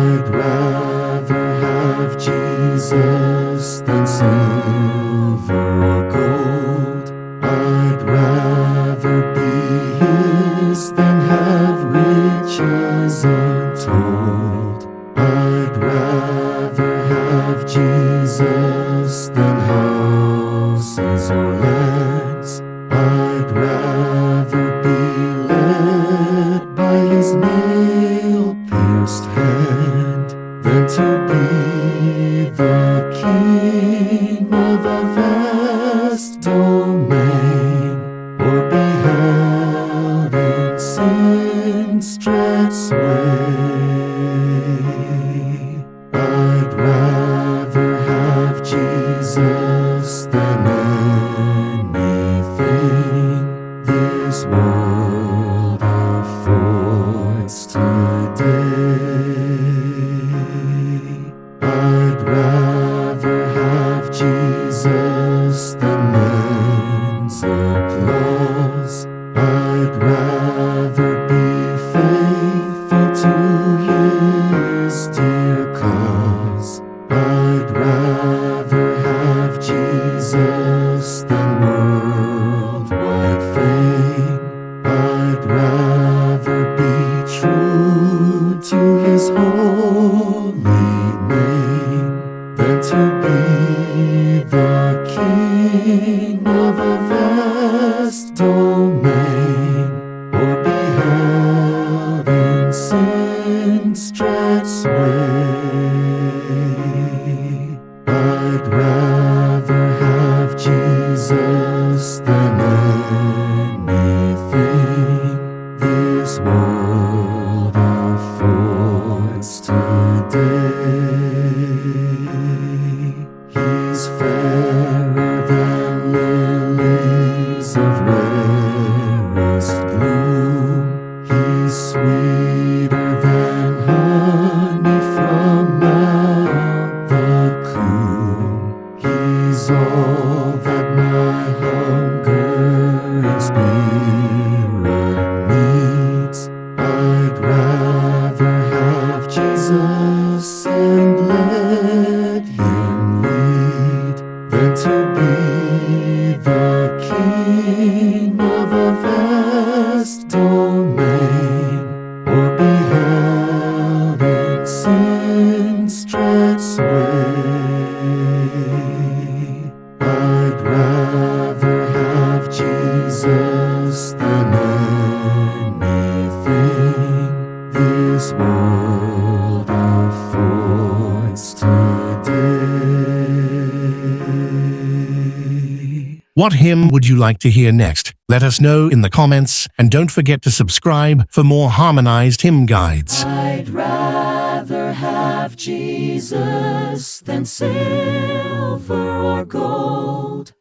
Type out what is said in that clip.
I'd rather have Jesus than silver or gold. I'd rather be His than have riches untold. I'd rather have Jesus than houses or lands. I'd rather be led by His nail-pierced hand than to be the king of a vast domain, or be held in sin's dread sway. I'd rather have Jesus than anything this world affords today. I'd rather have Jesus than men's applause. I'd rather be faithful to His dear cause. I'd rather have Jesus than worldwide fame. I'd rather be true to His holy name than to be the king of a vast domain, or be held in sin's dread sway. I'd rather have Jesus than anything this world affords today. He's fairer than lilies of rarest bloom. He's sweeter than honey from Mount the Coombe. He's all that my hunger and spirit needs. I'd rather have Jesus and let Him lead than to be the king of a vast domain, or be held in sin's dread sway. I'd rather have Jesus than anything this world affords today. What hymn would you like to hear next? Let us know in the comments, and don't forget to subscribe for more harmonized hymn guides. I'd rather have Jesus than silver or gold.